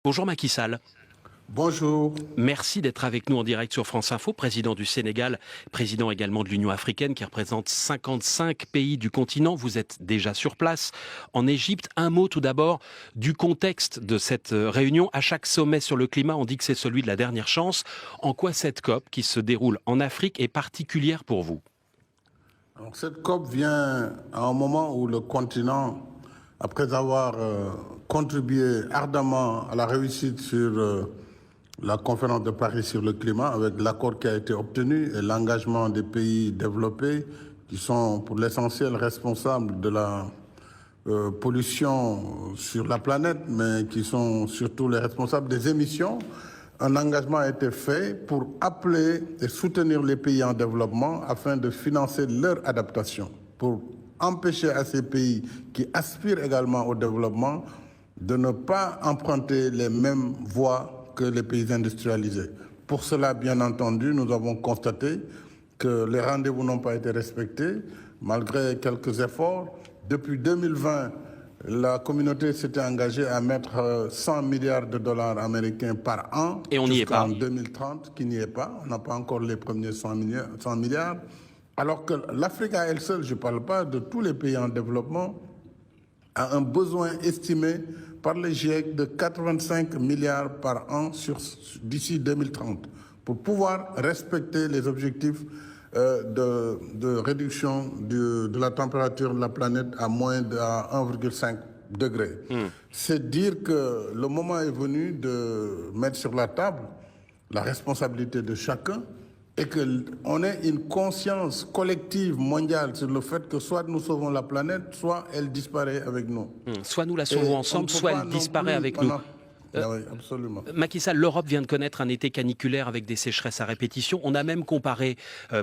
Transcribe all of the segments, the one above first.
Bonjour Macky Sall. Bonjour. Merci d'être avec nous en direct sur France Info, président du Sénégal, président également de l'Union africaine qui représente 55 pays du continent. Vous êtes déjà sur place en Égypte. Un mot tout d'abord du contexte de cette réunion. À chaque sommet sur le climat, on dit que c'est celui de la dernière chance. En quoi cette COP qui se déroule en Afrique est particulière pour vous? Alors, cette COP vient à un moment où le continent, après avoir contribué ardemment à la réussite sur la conférence de Paris sur le climat, avec l'accord qui a été obtenu et l'engagement des pays développés, qui sont pour l'essentiel responsables de la pollution sur la planète, mais qui sont surtout les responsables des émissions, un engagement a été fait pour appeler et soutenir les pays en développement afin de financer leur adaptation, pour empêcher à ces pays qui aspirent également au développement de ne pas emprunter les mêmes voies que les pays industrialisés. Pour cela, bien entendu, nous avons constaté que les rendez-vous n'ont pas été respectés, malgré quelques efforts. Depuis 2020, la communauté s'était engagée à mettre 100 milliards de dollars américains par an. Et on n'y est pas. En 2030, qui n'y est pas. On n'a pas encore les premiers 100 milliards. Alors que l'Afrique à elle seule, je ne parle pas de tous les pays en développement, a un besoin estimé par les GIEC de 85 milliards par an d'ici 2030 pour pouvoir respecter les objectifs de réduction de la température de la planète à moins de 1,5 degré. C'est dire que le moment est venu de mettre sur la table la responsabilité de chacun et qu'on ait une conscience collective mondiale sur le fait que soit nous sauvons la planète, soit elle disparaît avec nous. Soit nous la sauvons ensemble, soit elle disparaît avec nous. Oui, absolument. Macky Sall, l'Europe vient de connaître un été caniculaire avec des sécheresses à répétition. On a même comparé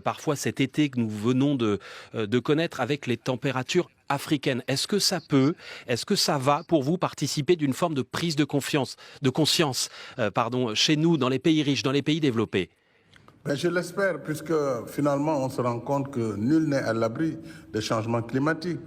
parfois cet été que nous venons de connaître avec les températures africaines. Est-ce que ça va pour vous participer d'une forme de prise de conscience chez nous, dans les pays riches, dans les pays développés? Je l'espère, puisque finalement on se rend compte que nul n'est à l'abri des changements climatiques,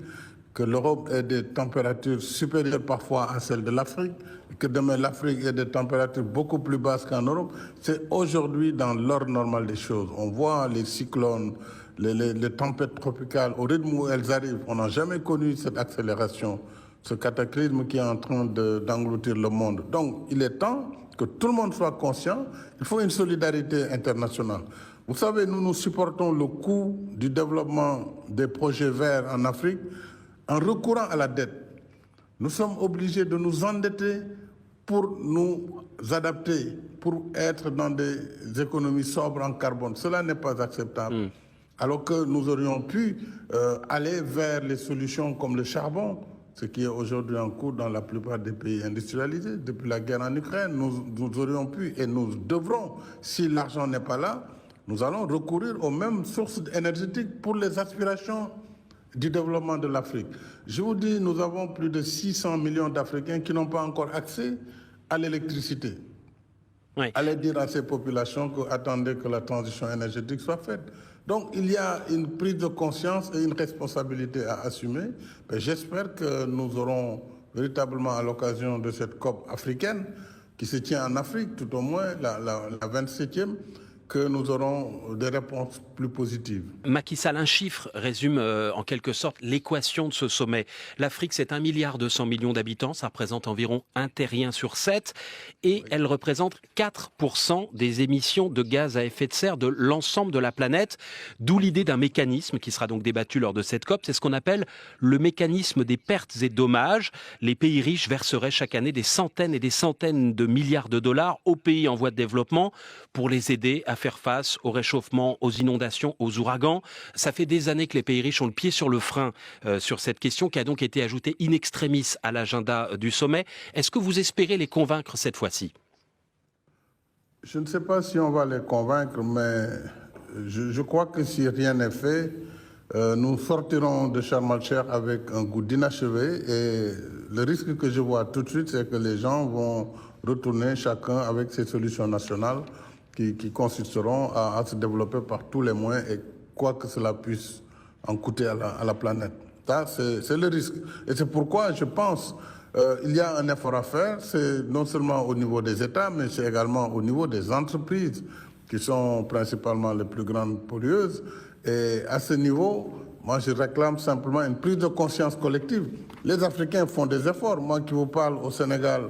que l'Europe ait des températures supérieures parfois à celles de l'Afrique, que demain l'Afrique ait des températures beaucoup plus basses qu'en Europe. C'est aujourd'hui dans l'ordre normal des choses. On voit les cyclones, les tempêtes tropicales, au rythme où elles arrivent. On n'a jamais connu cette accélération, ce cataclysme qui est en train d'engloutir le monde. Donc il est temps que tout le monde soit conscient, il faut une solidarité internationale. Vous savez, nous supportons le coût du développement des projets verts en Afrique en recourant à la dette. Nous sommes obligés de nous endetter pour nous adapter, pour être dans des économies sobres en carbone. Cela n'est pas acceptable. Alors que nous aurions pu aller vers les solutions comme le charbon, ce qui est aujourd'hui en cours dans la plupart des pays industrialisés. Depuis la guerre en Ukraine, nous aurions pu et nous devrons, si l'argent n'est pas là, nous allons recourir aux mêmes sources énergétiques pour les aspirations du développement de l'Afrique. Je vous dis, nous avons plus de 600 millions d'Africains qui n'ont pas encore accès à l'électricité. Oui. Allez dire à ces populations qu'attendez que la transition énergétique soit faite. Donc il y a une prise de conscience et une responsabilité à assumer. J'espère que nous aurons véritablement à l'occasion de cette COP africaine qui se tient en Afrique, tout au moins la 27e, que nous aurons des réponses plus positives. Macky Sall, un chiffre résume en quelque sorte l'équation de ce sommet. L'Afrique, c'est 1,2 milliard d'habitants, ça représente environ un terrien sur 7, et elle représente 4% des émissions de gaz à effet de serre de l'ensemble de la planète, d'où l'idée d'un mécanisme qui sera donc débattu lors de cette COP, c'est ce qu'on appelle le mécanisme des pertes et dommages. Les pays riches verseraient chaque année des centaines et des centaines de milliards de dollars aux pays en voie de développement pour les aider à faire face au réchauffement, aux inondations, aux ouragans. Ça fait des années que les pays riches ont le pied sur le frein sur cette question qui a donc été ajoutée in extremis à l'agenda du sommet. Est-ce que vous espérez les convaincre cette fois-ci? Je ne sais pas si on va les convaincre, mais je crois que si rien n'est fait, nous sortirons de Sharm el-Sheikh avec un goût d'inachevé et le risque que je vois tout de suite, c'est que les gens vont retourner chacun avec ses solutions nationales qui consisteront à se développer par tous les moyens et quoi que cela puisse en coûter à la planète. Ça, c'est le risque. Et c'est pourquoi je pense Il y a un effort à faire, c'est non seulement au niveau des États, mais c'est également au niveau des entreprises, qui sont principalement les plus grandes pollueuses. Et à ce niveau, moi je réclame simplement une prise de conscience collective. Les Africains font des efforts. Moi qui vous parle au Sénégal,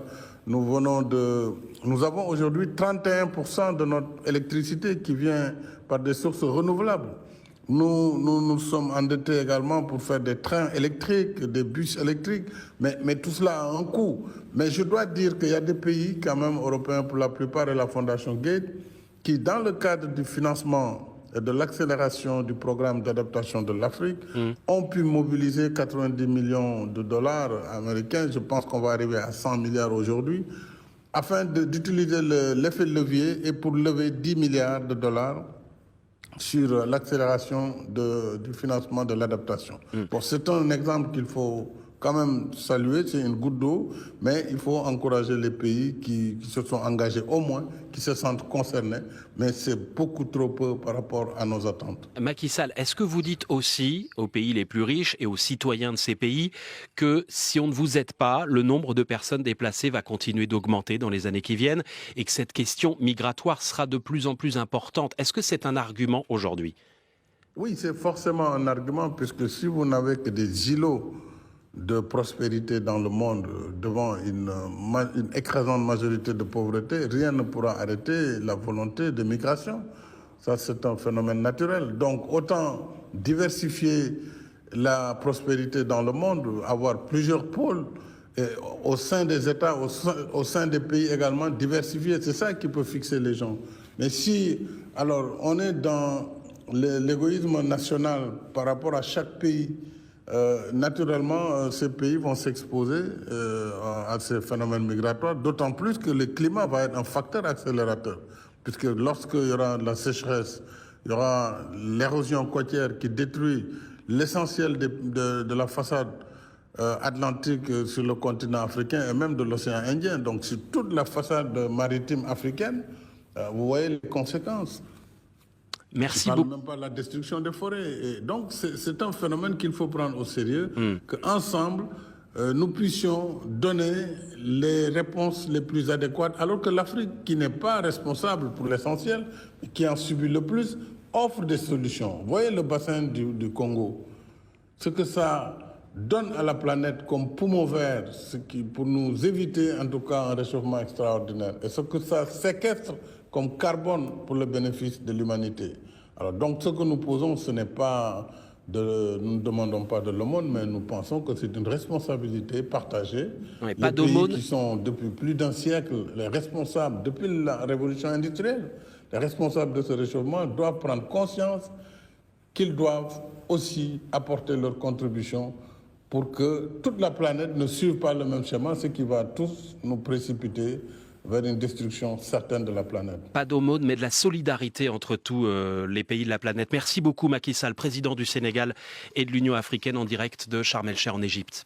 nous avons aujourd'hui 31% de notre électricité qui vient par des sources renouvelables. Nous sommes endettés également pour faire des trains électriques, des bus électriques, mais tout cela a un coût. Mais je dois dire qu'il y a des pays, quand même européens pour la plupart, et la Fondation Gates, qui, dans le cadre du financement et de l'accélération du programme d'adaptation de l'Afrique, ont pu mobiliser 90 millions de dollars américains. Je pense qu'on va arriver à 100 milliards aujourd'hui, afin d'utiliser l'effet de levier et pour lever 10 milliards de dollars sur l'accélération du financement de l'adaptation. Bon, c'est un exemple qu'il faut quand même saluer, c'est une goutte d'eau, mais il faut encourager les pays qui se sont engagés au moins, qui se sentent concernés, mais c'est beaucoup trop peu par rapport à nos attentes. Macky Sall, est-ce que vous dites aussi aux pays les plus riches et aux citoyens de ces pays que si on ne vous aide pas, le nombre de personnes déplacées va continuer d'augmenter dans les années qui viennent et que cette question migratoire sera de plus en plus importante? Est-ce que c'est un argument aujourd'hui? Oui, c'est forcément un argument, puisque si vous n'avez que des îlots de prospérité dans le monde devant une écrasante majorité de pauvreté, rien ne pourra arrêter la volonté de migration. Ça, c'est un phénomène naturel. Donc, autant diversifier la prospérité dans le monde, avoir plusieurs pôles, et au sein des États, au sein des pays également, diversifier. C'est ça qui peut fixer les gens. Mais si, alors, on est dans l'égoïsme national par rapport à chaque pays, naturellement, ces pays vont s'exposer à ces phénomènes migratoires, d'autant plus que le climat va être un facteur accélérateur, puisque lorsqu'il y aura de la sécheresse, il y aura l'érosion côtière qui détruit l'essentiel de la façade atlantique sur le continent africain et même de l'océan Indien. Donc sur toute la façade maritime africaine, vous voyez les conséquences. Merci beaucoup. Je ne parle même pas de la destruction des forêts. Et donc, c'est un phénomène qu'il faut prendre au sérieux, qu'ensemble, nous puissions donner les réponses les plus adéquates, alors que l'Afrique, qui n'est pas responsable pour l'essentiel, qui en subit le plus, offre des solutions. Vous voyez le bassin du Congo, ce que ça donne à la planète comme poumon vert, pour nous éviter en tout cas un réchauffement extraordinaire, et ce que ça séquestre comme carbone pour le bénéfice de l'humanité. Alors donc ce que nous posons, ce n'est pas nous ne demandons pas de l'aumône, mais nous pensons que c'est une responsabilité partagée. Oui, les pays qui sont depuis plus d'un siècle les responsables, depuis la révolution industrielle, les responsables de ce réchauffement doivent prendre conscience qu'ils doivent aussi apporter leur contribution pour que toute la planète ne suive pas le même schéma, ce qui va tous nous précipiter vers une destruction certaine de la planète. Pas d'aumône, mais de la solidarité entre tous les pays de la planète. Merci beaucoup Macky Sall, président du Sénégal et de l'Union africaine, en direct de Sharm el-Sheikh en Égypte.